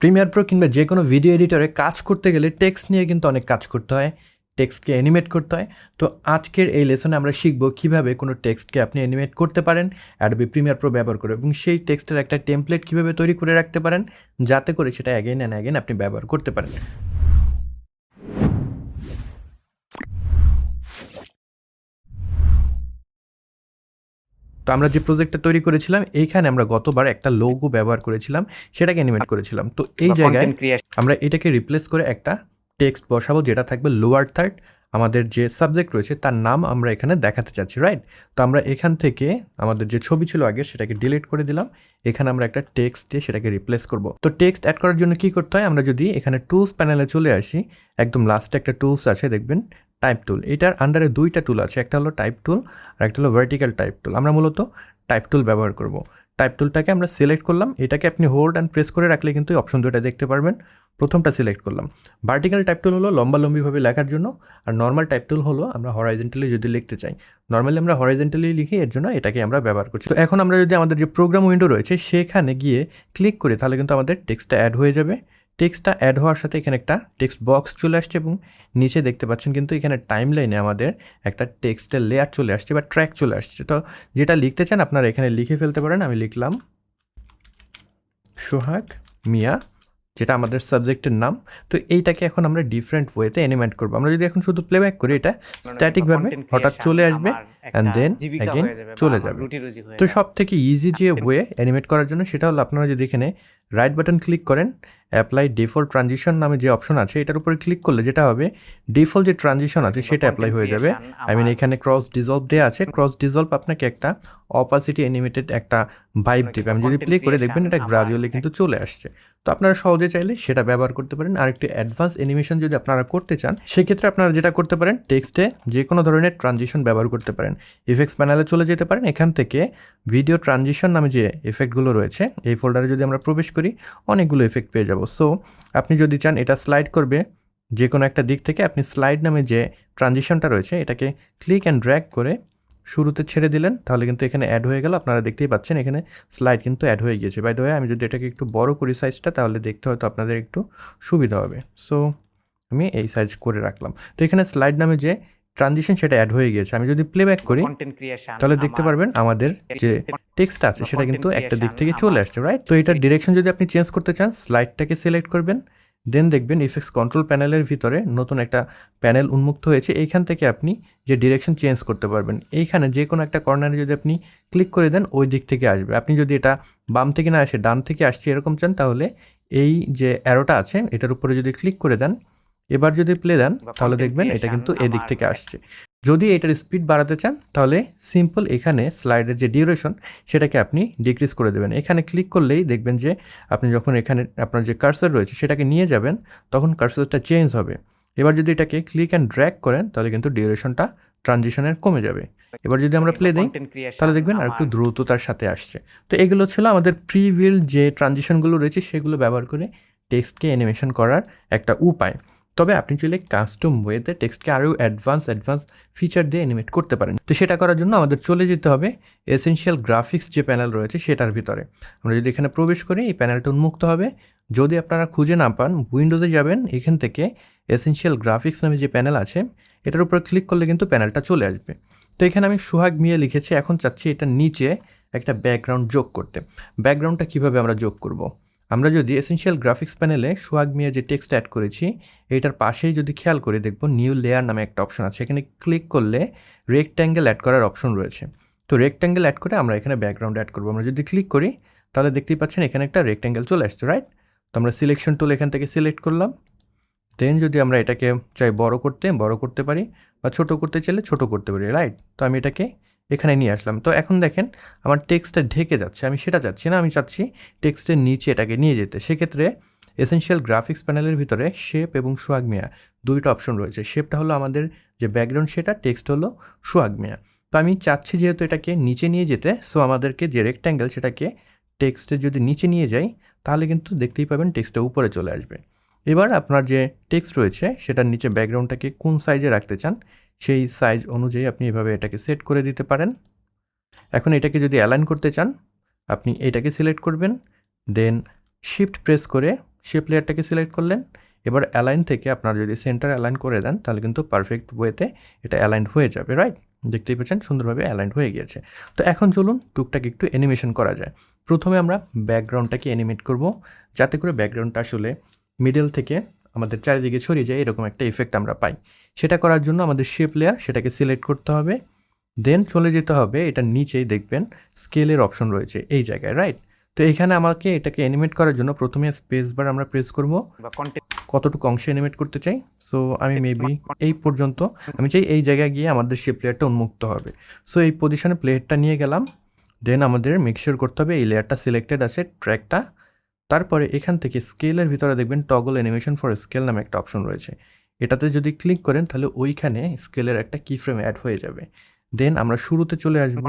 Premiere Pro কিংবা যে কোনো ভিডিও এডিটরে কাজ করতে গেলে টেক্সট নিয়ে কিন্তু অনেক কাজ করতে হয়, টেক্সটকে অ্যানিমেট করতে হয়। তো আজকের এই লেসনে আমরা শিখব কীভাবে কোনো টেক্সটকে আপনি অ্যানিমেট করতে পারেন অ্যাডোবি প্রিমিয়ার প্রো ব্যবহার করে, এবং সেই টেক্সটের একটা টেমপ্লেট কীভাবে তৈরি করে রাখতে পারেন যাতে করে সেটা অ্যাগেন অ্যান্ড অ্যাগেন আপনি ব্যবহার করতে পারেন। তো আমরা যে প্রজেক্টটা তৈরি করেছিলাম এইখানে আমরা গতবার একটা লোগো ব্যবহার করেছিলাম, সেটাকে অ্যানিমেট করেছিলাম। তো এই জায়গায় আমরা এটাকে রিপ্লেস করে একটা টেক্সট বসাবো যেটা থাকবে লোয়ার থার্ড। আমাদের যে সাবজেক্ট রয়েছে তার নাম আমরা এখানে দেখাতে চাচ্ছি, রাইট? তো আমরা এখান থেকে আমাদের যে ছবি ছিল আগে সেটাকে ডিলিট করে দিলাম, এখানে আমরা একটা টেক্সট দিয়ে সেটাকে রিপ্লেস করব। তো টেক্সট অ্যাড করার জন্য কী করতে হয়, আমরা যদি এখানে টুলস প্যানেলে চলে আসি, একদম লাস্টে একটা টুলস আছে দেখবেন টাইপ টুল। এটার আন্ডারে দুইটা টুল আছে, একটা হলো টাইপ টুল আর একটা হলো ভার্টিক্যাল টাইপ টুল। আমরা মূলত টাইপ টুল ব্যবহার করব। টাইপ টুলটাকে আমরা সিলেক্ট করলাম, এটাকে আপনি হোল্ড অ্যান্ড প্রেস করে রাখলে কিন্তু অপশন দুটো দেখতে পারবেন। প্রথমটা সিলেক্ট করলাম। ভার্টিক্যাল টাইপ টুল হলো লম্বালম্বিভাবে লেখার জন্য, আর নর্মাল টাইপ টুল হলো আমরা হরাইজেন্টালি যদি লিখতে চাই। নর্মালি আমরা হরাইজেন্টালি লিখি, এর জন্য এটাকে আমরা ব্যবহার করছি। তো এখন আমরা যদি আমাদের যে প্রোগ্রাম উইন্ডো রয়েছে সেখানে গিয়ে ক্লিক করি তাহলে কিন্তু আমাদের টেক্সটটা অ্যাড হয়ে যাবে। টেক্সটটা অ্যাড হওয়ার সাথে এখানে একটা টেক্সট বক্স চলে আসছে এবং নিচে দেখতে পাচ্ছেন কিন্তু এখানে টাইম লাইনে আমাদের একটা টেক্সটের লেয়ার চলে আসছে বা ট্র্যাক চলে আসছে। তো যেটা লিখতে চান আপনারা এখানে লিখে ফেলতে পারেন। আমি লিখলাম সোহাগ মিয়া, যেটা আমাদের সাবজেক্টের নাম। তো এইটাকে এখন আমরা ডিফারেন্ট ওয়েতে অ্যানিমেট করবো। আমরা যদি এখন শুধু প্লেব্যাক করি এটা স্ট্যাটিকভাবে হঠাৎ চলে আসবে অ্যান্ড দেন অ্যাগেন চলে যাবে। তো সব থেকে ইজি যে ওয়ে অ্যানিমেট করার জন্য সেটা হলো আপনারা যদি এখানে রাইট বাটন ক্লিক করেন, অ্যাপ্লাই ডিফল্ট ট্রানজিশন নামে যে অপশন আছে এটার উপরে ক্লিক করলে যেটা হবে ডিফল্ট যে ট্রানজিশন আছে সেটা অ্যাপ্লাই হয়ে যাবে। এখানে ক্রস ডিজলভ দেওয়া আছে, ক্রস ডিজলভ আপনাকে একটা অপাসিটি অ্যানিমেটেড একটা ভাইব দেবে। আমি যদি প্লে করে দেখবেন এটা গ্রাজুয়ালি কিন্তু চলে আসছে। তো আপনারা সহজে চাইলে সেটা ব্যবহার করতে পারেন। আর একটু অ্যাডভান্স অ্যানিমেশন যদি আপনারা করতে চান সেক্ষেত্রে আপনারা যেটা করতে পারেন টেক্সটে যে কোনো ধরনের ট্রানজিশন ব্যবহার করতে পারেন। ইফেক্টস প্যানেলে চলে যেতে পারেন, এখান থেকে ভিডিও ট্রানজিশন নামে যে এফেক্টগুলো রয়েছে এই ফোল্ডারে যদি আমরা প্রবেশ করি অনেকগুলো এফেক্ট পেয়ে যাব। সো আপনি যদি চান এটা স্লাইড করবে যে কোনো একটা দিক থেকে, আপনি স্লাইড নামে যে ট্রানজিশনটা রয়েছে এটাকে ক্লিক অ্যান্ড ড্র্যাগ করে শুরুতে ছেড়ে দিলেন তাহলে কিন্তু এখানে অ্যাড হয়ে গেল। আপনারা দেখতেই পাচ্ছেন এখানে স্লাইড কিন্তু অ্যাড হয়ে গিয়েছে। বাই দ্য ওয়ে আমি যদি এটাকে একটু বড় করি সাইজটা তাহলে দেখতে হয়তো আপনাদের একটু সুবিধা হবে। সো আমি এই সাইজ করে রাখলাম। তো এখানে স্লাইড নামে যে ট্রানজিশন সেটা অ্যাড হয়ে গিয়েছে। আমি যদি প্লেব্যাক করি তাহলে দেখতে পারবেন আমাদের যে টেক্সট আছে সেটা কিন্তু একটা দিক থেকে চলে আসছে, রাইট? তো এটার ডিরেকশন যদি আপনি চেঞ্জ করতে চান স্লাইডটাকে সিলেক্ট করবেন, দেন দেখবেন ইফেক্টস কন্ট্রোল প্যানেলের ভিতরে নতুন একটা প্যানেল উন্মুক্ত হয়েছে। এইখান থেকে আপনি যে ডিরেকশন চেঞ্জ করতে পারবেন। এইখানে যে কোনো একটা কর্নারে যদি আপনি ক্লিক করে দেন ওই দিক থেকে আসবে। আপনি যদি এটা বাম থেকে না আসে ডান থেকে আসছে এরকম চান তাহলে এই যে অ্যারোটা আছে এটার উপরে যদি ক্লিক করে দেন, এবার যদি প্লে দেন তাহলে দেখবেন এটা কিন্তু এদিক থেকে আসছে। যদি এটার স্পিড বাড়াতে চান তাহলে সিম্পল এখানে স্লাইডের যে ডিউরেশন সেটাকে আপনি ডিক্রিজ করে দেবেন। এখানে ক্লিক করলেই দেখবেন যে আপনি যখন এখানে আপনার যে কার্সার রয়েছে সেটাকে নিয়ে যাবেন তখন কার্সারটা চেঞ্জ হবে। এবার যদি এটাকে ক্লিক অ্যান্ড ড্র্যাগ করেন তাহলে কিন্তু ডিউরেশনটা ট্রানজিশনের কমে যাবে। এবার যদি আমরা প্লে দিই তাহলে দেখবেন আর একটু দ্রুততার সাথে আসছে। তো এগুলো ছিল আমাদের প্রি বিল্ড যে ট্রানজিশনগুলো রয়েছে সেগুলো ব্যবহার করে টেক্সটকে অ্যানিমেশন করার একটা উপায়। তবে আপনি চাইলে কাস্টম ওয়েতে টেক্সটকে আরও অ্যাডভান্স ফিচার দিয়ে অ্যানিমেট করতে পারেন। তো সেটা করার জন্য আমাদের চলে যেতে হবে এসেনশিয়াল গ্রাফিক্স যে প্যানেল রয়েছে সেটার ভিতরে। আমরা যদি এখানে প্রবেশ করি এই প্যানেলটা উন্মুক্ত হবে। যদি আপনারা খুঁজে না পান উইন্ডোজে যাবেন, এখান থেকে এসেনশিয়াল গ্রাফিক্স নামে যে প্যানেল আছে এটার উপর ক্লিক করলে কিন্তু প্যানেলটা চলে আসবে। তো এখানে আমি সোহাগ মিয়া লিখেছি, এখন চাচ্ছি এটার নিচে একটা ব্যাকগ্রাউন্ড যোগ করতে। ব্যাকগ্রাউন্ডটা কীভাবে আমরা যোগ করব? আমরা যদি এসেনশিয়াল গ্রাফিক্স প্যানেলে সোহাগ মিয়া যে টেক্সট অ্যাড করেছি এইটার পাশেই যদি খেয়াল করে দেখব নিউ লেয়ার নামে একটা অপশন আছে। এখানে ক্লিক করলে রেক্ট্যাঙ্গেল অ্যাড করার অপশন রয়েছে। তো রেক্ট্যাঙ্গেল অ্যাড করে আমরা এখানে ব্যাকগ্রাউন্ড অ্যাড করবো। আমরা যদি ক্লিক করি তাহলে দেখতেই পাচ্ছেন এখানে একটা রেক্ট্যাঙ্গেল চলে আসছে, রাইট? তো আমরা সিলেকশন টুল এখান থেকে সিলেক্ট করলাম। দেন যদি আমরা এটাকে চাই বড় করতে পারি বা ছোট করতে চাইলে ছোট করতে পারি, রাইট? তো আমি এটাকে এখানে নিয়ে আসলাম। তো এখন দেখেন আমার টেক্সটটা ঢেকে যাচ্ছে, আমি সেটা চাচ্ছি না, আমি চাচ্ছি টেক্সটের নিচে এটাকে নিয়ে যেতে। সেক্ষেত্রে এসেনশিয়াল গ্রাফিক্স প্যানেলের ভিতরে শেপ এবং সোহাগ মিয়া দুইটা অপশন রয়েছে। শেপটা হলো আমাদের যে ব্যাকগ্রাউন্ড সেটা, টেক্সট হলো সোহাগ মিয়া। তো আমি চাচ্ছি যেহেতু এটাকে নিচে নিয়ে যেতে, সো আমাদেরকে যে রেক্ট্যাঙ্গেল সেটাকে টেক্সটে যদি নিচে নিয়ে যাই তাহলে কিন্তু দেখতেই পাবেন টেক্সটটা উপরে চলে আসবে। এবার আপনার যে টেক্সট রয়েছে সেটার নিচে ব্যাকগ্রাউন্ডটাকে কোন সাইজে রাখতে চান সেই সাইজ অনুযায়ী আপনি এভাবে এটাকে সেট করে দিতে পারেন। এখন এটাকে যদি অ্যালাইন করতে চান আপনি এটাকে সিলেক্ট করবেন, দেন শিফট প্রেস করে শেপ লেয়ারটাকে সিলেক্ট করলেন। এবার অ্যালাইন থেকে আপনারা যদি সেন্টার অ্যালাইন করে দেন তাহলে কিন্তু পারফেক্ট ওয়েতে এটা অ্যালাইন হয়ে যাবে, রাইট? দেখতেই পাচ্ছেন সুন্দরভাবে অ্যালাইন হয়ে গিয়েছে। তো এখন চলুন টুকটাক একটু অ্যানিমেশন করা যায়। প্রথমে আমরা ব্যাকগ্রাউন্ডটাকে অ্যানিমেট করব, যাতে করে ব্যাকগ্রাউন্ডটা আসলে মিডল থেকে আমাদের চারিদিকে ছড়িয়ে যায়, এরকম একটা ইফেক্ট আমরা পাই। সেটা করার জন্য আমাদের শেপ লেয়ার সেটাকে সিলেক্ট করতে হবে, দেন চলে যেতে হবে এটার নিচেই দেখবেন স্কেলের অপশন রয়েছে এই জায়গায়, রাইট? তো এখানে আমাকে এটাকে অ্যানিমেট করার জন্য প্রথমে স্পেস বার আমরা প্রেস করব, কতটুকু অংশে অ্যানিমেট করতে চাই। সো আমি মেবি এই পর্যন্ত আমি চাই, এই জায়গায় গিয়ে আমাদের শেপ লেয়ারটা উন্মুক্ত হবে। সো এই পজিশনে প্লেয়ারটা নিয়ে গেলাম, দেন আমাদের মেকশিওর করতে হবে এই লেয়ারটা সিলেক্টেড আছে, ট্র্যাকটা। তারপরে এখান থেকে স্কেলের ভিতরে দেখবেন টগল অ্যানিমেশন ফর স্কেল নামে একটা অপশন রয়েছে। এটাতে যদি ক্লিক করেন তাহলে ওইখানে স্কেলের একটা কি ফ্রেম অ্যাড হয়ে যাবে। দেন আমরা শুরুতে চলে আসব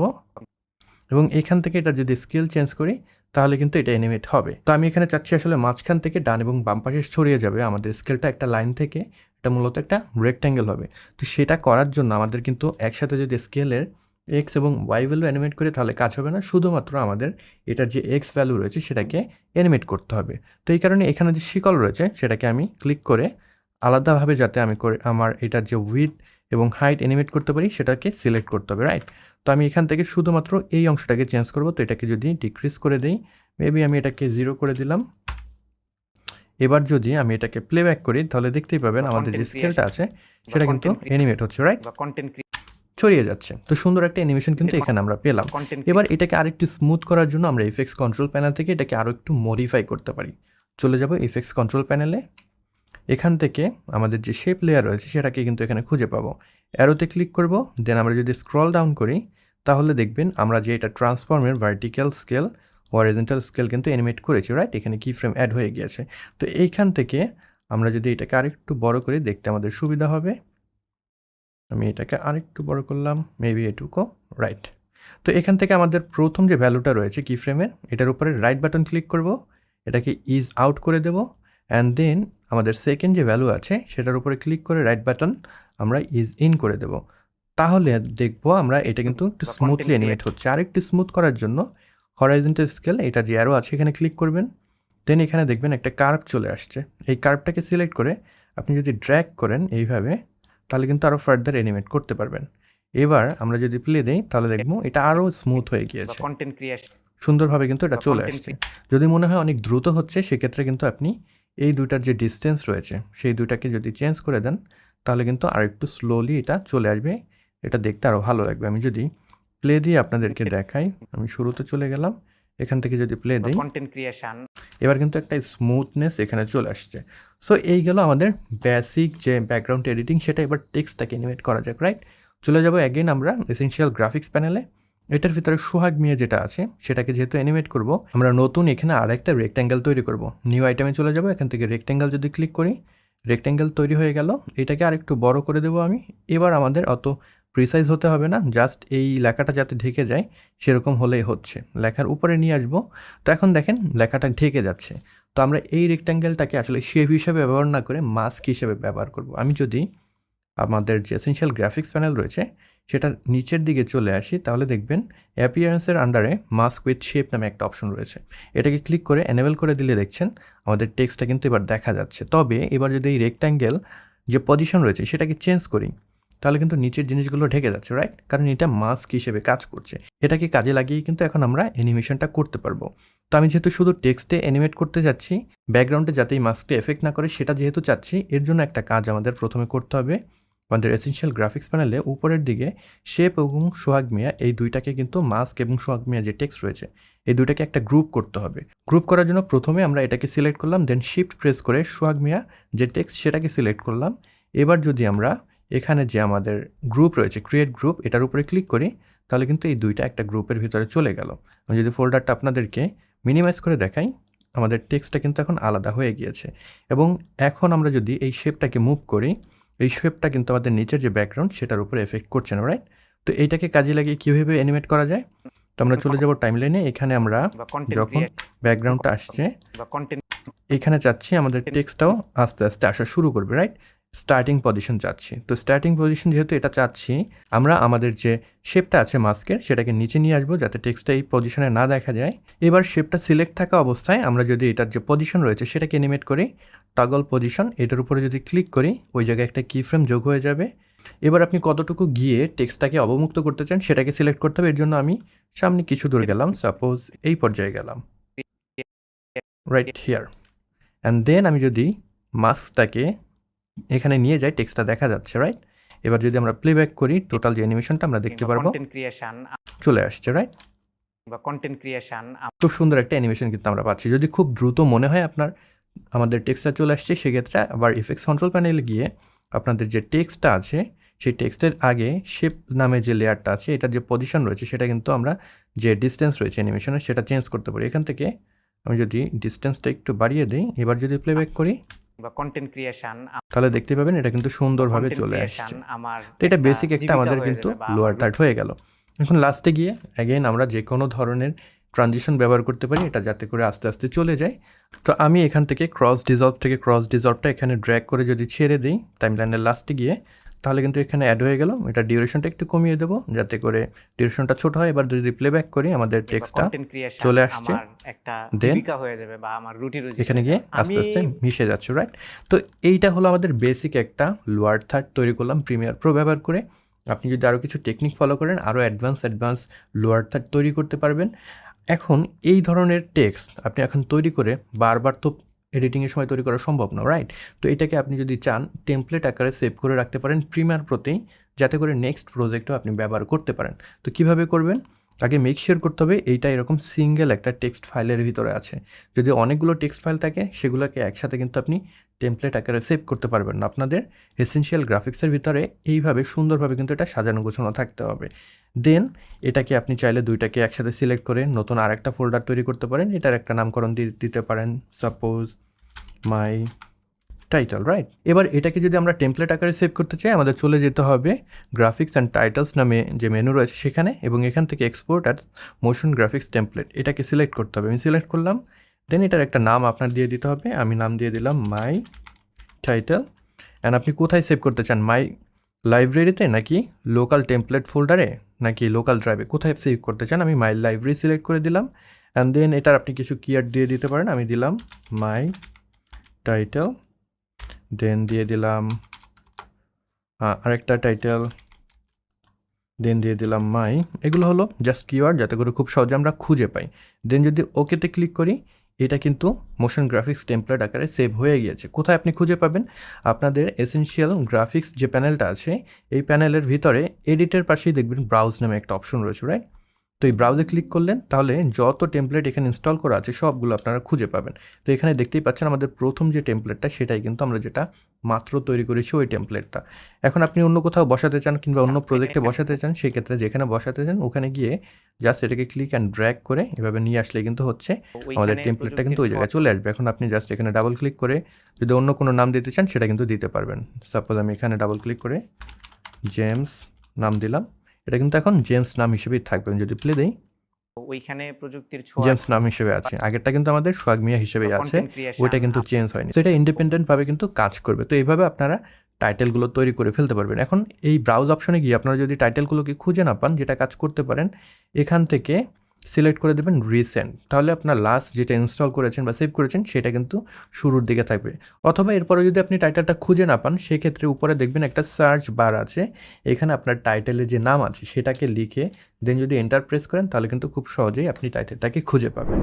এবং এখান থেকে এটা যদি স্কেল চেঞ্জ করি তাহলে কিন্তু এটা অ্যানিমেট হবে। তো আমি এখানে চাচ্ছি আসলে মাঝখান থেকে ডান এবং বাম পাশে ছড়িয়ে যাবে আমাদের স্কেলটা একটা লাইন থেকে, এটা মূলত একটা রেক্ট্যাঙ্গেল হবে। তো সেটা করার জন্য আমাদের কিন্তু একসাথে যদি স্কেলের এক্স এবং ওয়াই ভ্যালু অ্যানিমেট করি তাহলে কাজ হবে না, শুধুমাত্র আমাদের এটার যে এক্স ভ্যালু রয়েছে সেটাকে অ্যানিমেট করতে হবে। তো এই কারণে এখানে যে শিকল রয়েছে সেটাকে আমি ক্লিক করে আলাদাভাবে যাতে আমি করে আমার এটার যে উইডথ এবং হাইট অ্যানিমেট করতে পারি সেটাকে সিলেক্ট করতে হবে, রাইট? তো আমি এখান থেকে শুধুমাত্র এই অংশটাকে চেঞ্জ করব। তো এটাকে যদি ডিক্রিজ করে দিই, মেবি আমি এটাকে 0 করে দিলাম। এবার যদি আমি এটাকে প্লেব্যাক করি তাহলে দেখতেই পাবেন আমাদের যে স্কেলটা আছে সেটা কিন্তু অ্যানিমেট হচ্ছে, রাইট? ছড়িয়ে যাচ্ছে। তো সুন্দর একটা অ্যানিমেশন কিন্তু এখানে আমরা পেলাম। এবার এটাকে আরেকটু স্মুথ করার জন্য আমরা এফএক্স কন্ট্রোল প্যানেল থেকে এটাকে আরও একটু মডিফাই করতে পারি। চলে যাব এফএক্স কন্ট্রোল প্যানেলে, এখান থেকে আমাদের যে শেপ লেয়ার রয়েছে সেটাকে কিন্তু এখানে খুঁজে পাবো। অ্যারোতে ক্লিক করব, দেন আমরা যদি স্ক্রল ডাউন করি তাহলে দেখবেন আমরা যে এটা ট্রান্সফর্মের ভার্টিক্যাল স্কেল, হরিজন্টাল স্কেল কিন্তু অ্যানিমেট করেছি, রাইট? এখানে কি ফ্রেম অ্যাড হয়ে গিয়েছে। তো এইখান থেকে আমরা যদি এটাকে আরেকটু বড় করে দেখতে আমাদের সুবিধা হবে। আমি এটাকে আরেকটু বড় করলাম, মেবি এটুকু, রাইট? তো এখান থেকে আমাদের প্রথম যে ভ্যালুটা রয়েছে কি ফ্রেমের, এটার উপরে রাইট বাটন ক্লিক করব, এটাকে ইজ আউট করে দেব, অ্যান্ড দেন আমাদের সেকেন্ড যে ভ্যালু আছে সেটার উপরে ক্লিক করে রাইট বাটন আমরা ইজ ইন করে দেব। তাহলে দেখবো আমরা এটা কিন্তু একটু স্মুথলি অ্যানিমেট হচ্ছে। আর একটু স্মুথ করার জন্য হরাইজন্টাল স্কেল এটা যে অ্যারো আছে এখানে ক্লিক করবেন, দেন এখানে দেখবেন একটা কার্ভ চলে আসছে। এই কার্ভটাকে সিলেক্ট করে আপনি যদি ড্র্যাগ করেন এইভাবে তাহলে কিন্তু আরও ফার্দার অ্যানিমেট করতে পারবেন। এবার আমরা যদি প্লে দেই তাহলে দেখবো এটা আরও স্মুথ হয়ে গিয়েছে, সুন্দরভাবে কিন্তু এটা চলে আসছে। যদি মনে হয় অনেক দ্রুত হচ্ছে সেক্ষেত্রে কিন্তু আপনি এই দুইটার যে ডিস্টেন্স রয়েছে সেই দুইটাকে যদি চেঞ্জ করে দেন তাহলে কিন্তু আর একটু স্লোলি এটা চলে আসবে, এটা দেখতে আরও ভালো লাগবে। আমি যদি প্লে দিয়ে আপনাদেরকে দেখাই, আমি শুরুতে চলে গেলাম, এখান থেকে যদি প্লে দিই এবার কিন্তু একটা স্মুথনেস এখানে চলে আসছে। সো এই গেল আমাদের বেসিক যে ব্যাকগ্রাউন্ড এডিটিং, সেটা এবার টেক্সটটাকে অ্যানিমেট করা যাক, রাইট? চলে যাব অ্যাগেন আমরা এসেনশিয়াল গ্রাফিক্স প্যানেলে, এটার ভিতরে সোহাগ মিয়া যেটা আছে সেটাকে যেহেতু অ্যানিমেট করব আমরা নতুন এখানে আরেকটা রেক্ট্যাঙ্গেল তৈরি করব। নিউ আইটেমে চলে যাব, এখান থেকে রেক্ট্যাঙ্গেল যদি ক্লিক করি রেক্ট্যাঙ্গেল তৈরি হয়ে গেল। এটাকে আরেকটু বড় করে দেবো আমি। এবার আমাদের অত প্রিসাইজ হতে হবে না, জাস্ট এই লেখাটা যাতে ঢেকে যায় সেরকম হলেই হচ্ছে। লেখার উপরে নিয়ে আসবো। তো এখন দেখেন লেখাটা ঢেকে যাচ্ছে। তো আমরা এই রেক্ট্যাঙ্গেলটাকে আসলে শেপ হিসেবে ব্যবহার না করে মাস্ক হিসেবে ব্যবহার করব। আমি যদি আমাদের যে এসেনশিয়াল গ্রাফিক্স প্যানেল রয়েছে সেটার নিচের দিকে চলে আসি তাহলে দেখবেন অ্যাপিয়ারেন্সের আন্ডারে মাস্ক উইথ শেপ নামে একটা অপশন রয়েছে। এটাকে ক্লিক করে এনেবল করে দিলে দেখছেন আমাদের টেক্সটটা কিন্তু এবার দেখা যাচ্ছে। তবে এবার যদি এই রেক্ট্যাঙ্গেল যে পজিশন রয়েছে সেটাকে চেঞ্জ করি তাহলে কিন্তু নিচের জিনিসগুলো ঢেকে যাচ্ছে, রাইট? কারণ এটা মাস্ক হিসেবে কাজ করছে। এটাকে কাজে লাগিয়ে কিন্তু এখন আমরা অ্যানিমেশনটা করতে পারবো। তো আমি যেহেতু শুধু টেক্সটে অ্যানিমেট করতে যাচ্ছি, ব্যাকগ্রাউন্ডে যাতে এই মাস্কটা এফেক্ট না করে সেটা যেহেতু চাচ্ছি, এর জন্য একটা কাজ আমাদের প্রথমে করতে হবে। আমাদের এসেনশিয়াল গ্রাফিক্স প্যানেলে উপরের দিকে শেপ এবং সোহাগ মিয়া এই দুইটাকে কিন্তু মাস্ক এবং সোহাগ মিয়া যে টেক্সট রয়েছে এই দুইটাকে একটা গ্রুপ করতে হবে। গ্রুপ করার জন্য প্রথমে আমরা এটাকে সিলেক্ট করলাম, দেন শিফট প্রেস করে সোহাগ মিয়া যে টেক্সট সেটাকে সিলেক্ট করলাম। এবার যদি আমরা এখানে যে আমাদের গ্রুপ রয়েছে ক্রিয়েট গ্রুপ এটার উপরে ক্লিক করি তাহলে কিন্তু এই দুইটা একটা গ্রুপের ভিতরে চলে গেল। আমি যদি ফোল্ডারটা আপনাদেরকে মিনিমাইজ করে দেখাই আমাদের টেক্সটটা কিন্তু এখন আলাদা হয়ে গিয়েছে। এবং এখন আমরা যদি এই শেপটাকে মুভ করি এই শেপটা কিন্তু আমাদের নিচের যে ব্যাকগ্রাউন্ড সেটার উপরে এফেক্ট করছে না, রাইট? তো এইটাকে কাজে লাগিয়ে কীভাবে অ্যানিমেট করা যায়, তো আমরা চলে যাব টাইমলাইনে। এখানে আমরা যখন ব্যাকগ্রাউন্ডটা আসছে এখানে চাচ্ছি আমাদের টেক্সটটাও আস্তে আস্তে আসা শুরু করবে, রাইট? স্টার্টিং পজিশন চাচ্ছি। তো স্টার্টিং পজিশন যেহেতু এটা চাচ্ছি, আমরা আমাদের যে শেপটা আছে মাস্কের সেটাকে নিচে নিয়ে আসবো যাতে টেক্সটটা এই পজিশনে না দেখা যায়। এবার শেপটা সিলেক্ট থাকা অবস্থায় আমরা যদি এটার যে পজিশন রয়েছে সেটাকে অ্যানিমেট করি, টগল পজিশন, এটার উপরে যদি ক্লিক করি ওই জায়গায় একটা কি ফ্রেম যোগ হয়ে যাবে। এবার আপনি কতটুকু গিয়ে টেক্সটটাকে অবমুক্ত করতে চান সেটাকে সিলেক্ট করতে হবে। এর জন্য আমি সামনে কিছু দূর গেলাম, সাপোজ এই পর্যায়ে গেলাম, রাইট হিয়ার। অ্যান্ড দেন আমি যদি মাস্কটাকে এখানে নিয়ে যাই, টেক্সটটা দেখা যাচ্ছে, রাইট? এবার যদি আমরা প্লেব্যাক করি, টোটাল যে অ্যানিমেশনটা আমরা দেখতে পারবো চলে আসছে, রাইট? বা কন্টেন্ট ক্রিয়েশন খুব সুন্দর একটা অ্যানিমেশন কিন্তু আমরা পাচ্ছি। যদি খুব দ্রুত মনে হয় আপনার আমাদের টেক্সটটা চলে আসছে, সেক্ষেত্রে আবার ইফেক্টস কন্ট্রোল প্যানেলে গিয়ে আপনাদের যে টেক্সটটা আছে সেই টেক্সটের আগে শেপ নামে যে লেয়ারটা আছে, এটার যে পজিশন রয়েছে সেটা কিন্তু আমরা যে ডিস্টেন্স রয়েছে অ্যানিমেশনের সেটা চেঞ্জ করতে পারি। এখান থেকে আমি যদি ডিস্টেন্সটা একটু বাড়িয়ে দিই, এবার যদি প্লেব্যাক করি বা কন্টেন্ট ক্রিয়েশন তাহলে দেখতে পাবেন এটা কিন্তু সুন্দরভাবে চলে আসছে। তো এটা বেসিক একটা আমাদের কিন্তু লোয়ার থার্ড হয়ে গেল। এখন লাস্টে গিয়ে অ্যাগেন আমরা যে কোনো ধরনের ট্রানজিশন ব্যবহার করতে পারি এটা যাতে করে আস্তে আস্তে চলে যায়। তো আমি এখান থেকে ক্রস ডিজলভটা এখানে ড্র্যাগ করে যদি ছেড়ে দিই টাইমলাইনের লাস্টে গিয়ে, তাহলে কিন্তু এখানে অ্যাড হয়ে গেল। এটা ডিউরেশনটা একটু কমিয়ে দেবো যাতে করে ডিউরেশনটা ছোট হয়। এবার যদি প্লেব্যাক করি আমাদের টেক্সটটা চলে আসছে, দেন এখানে গিয়ে আস্তে আস্তে মিশে যাচ্ছে, রাইট? তো এইটা হলো আমাদের বেসিক একটা লোয়ার থার্ড তৈরি করলাম প্রিমিয়ার প্রো ব্যবহার করে। আপনি যদি আরও কিছু টেকনিক ফলো করেন আরও অ্যাডভান্স লোয়ার থার্ড তৈরি করতে পারবেন। এখন এই ধরনের টেক্সট আপনি এখন তৈরি করে বারবার তো এডিটিংয়ের সময় তৈরি করা সম্ভব না, রাইট? তো এটাকে আপনি যদি চান টেমপ্লেট আকারে সেভ করে রাখতে পারেন প্রিমিয়ার প্রোতেই, যাতে করে নেক্সট প্রজেক্টও আপনি ব্যবহার করতে পারেন। তো কিভাবে করবেন? আগে মেক শিওর করতে হবে এইটা এরকম সিঙ্গেল একটা টেক্সট ফাইলের ভিতরে আছে। যদি অনেকগুলো টেক্সট ফাইল থাকে সেগুলোকে একসাথে কিন্তু আপনি টেমপ্লেট আকারে সেভ করতে পারবেন না। আপনাদের এসেনশিয়াল গ্রাফিক্সের ভিতরে এইভাবে সুন্দরভাবে কিন্তু এটা সাজানো গোছানো থাকতে হবে। দেন এটাকে আপনি চাইলে দুইটাকে একসাথে সিলেক্ট করে নতুন আরেকটা ফোল্ডার তৈরি করতে পারেন। এটার একটা নামকরণ দিতে পারেন, সাপোজ মাই টাইটেল, রাইট? এবার এটাকে যদি আমরা টেমপ্লেট আকারে সেভ করতে চাই আমাদের চলে যেতে হবে গ্রাফিক্স অ্যান্ড টাইটেলস নামে যে মেনু রয়েছে সেখানে, এবং এখান থেকে export as motion graphics template এটাকে সিলেক্ট করতে হবে। আমি সিলেক্ট করলাম, দেন এটার একটা নাম আপনার দিয়ে দিতে হবে। আমি নাম দিয়ে দিলাম মাই টাইটেল। অ্যান্ড আপনি কোথায় সেভ করতে চান, মাই লাইব্রেরিতে নাকি লোকাল টেমপ্লেট ফোল্ডারে নাকি লোকাল ড্রাইভে, কোথায় সেভ করতে চান? আমি মাই লাইব্রেরি সিলেক্ট করে দিলাম। অ্যান্ড দেন এটার আপনি কিছু কিওয়ার্ড দিয়ে দিতে পারেন। আমি দিলাম মাই টাইটেল, দেন দিয়ে দিলাম আরেকটা টাইটেল, দেন দিয়ে দিলাম মাই। এগুলো হলো জাস্ট কিওয়ার্ড যাতে করে খুব সহজে আমরা খুঁজে পাই। দেন যদি ওকেতে ক্লিক করি, এটা কিন্তু মোশন গ্রাফিক্স টেমপ্লেট আকারে সেভ হয়ে গিয়েছে। কোথায় আপনি খুঁজে পাবেন? আপনাদের এসেনশিয়াল গ্রাফিক্স যে প্যানেলটা আছে এই প্যানেলের ভিতরে এডিটের পাশেই দেখবেন ব্রাউজ নামে একটা অপশন রয়েছে, রাইট? তো এই ব্রাউজে ক্লিক করলেন তাহলে যত টেমপ্লেট এখানে ইনস্টল করা আছে সবগুলো আপনারা খুঁজে পাবেন। তো এখানে দেখতেই পাচ্ছেন আমাদের প্রথম যে টেমপ্লেটটা সেটাই কিন্তু আমরা যেটা মাত্র তৈরি করেছি ওই টেমপ্লেটটা। এখন আপনি অন্য কোথাও বসাতে চান কিংবা অন্য প্রজেক্টে বসাতে চান, সেক্ষেত্রে যেখানে বসাতে চান ওখানে গিয়ে জাস্ট এটাকে ক্লিক অ্যান্ড ড্র্যাগ করে এভাবে নিয়ে আসলে কিন্তু হচ্ছে আমাদের টেমপ্লেটটা কিন্তু ওই জায়গায় চলে আসবে। এখন আপনি জাস্ট এখানে ডাবল ক্লিক করে যদি অন্য কোনো নাম দিতে চান সেটা কিন্তু দিতে পারবেন। সাপোজ আমি এখানে ডাবল ক্লিক করে জেমস নাম দিলাম, এটা কিন্তু এখন জেমস নাম হিসেবেই থাকবে। যদি প্লে দেই ওইখানে প্রযুক্তির জেমস নাম হিসেবে আছে, আগেরটা কিন্তু আমাদের সোহাগ মিয়া হিসেবেই আছে, ওইটা কিন্তু চেঞ্জ হয়নি। সেটা ইন্ডিপেন্ডেন্টভাবে কিন্তু কাজ করবে। তো এইভাবে আপনারা টাইটেলগুলো তৈরি করে ফেলতে পারবেন। এখন এই ব্রাউজ অপশনে গিয়ে আপনারা যদি টাইটেলগুলোকে খুঁজে না পান, যেটা কাজ করতে পারেন এখান থেকে সিলেক্ট করে দেবেন রিসেন্ট, তাহলে আপনার লাস্ট যেটা ইনস্টল করেছেন বা সেভ করেছেন সেটা কিন্তু শুরুর দিকে থাকবে। অথবা এরপরে যদি আপনি টাইটেলটা খুঁজে না পান সেক্ষেত্রে উপরে দেখবেন একটা সার্চ বার আছে, এখানে আপনার টাইটেলের যে নাম আছে সেটাকে লিখে দেন যদি এন্টার প্রেস করেন তাহলে কিন্তু খুব সহজেই আপনি টাইটেলটাকে খুঁজে পাবেন।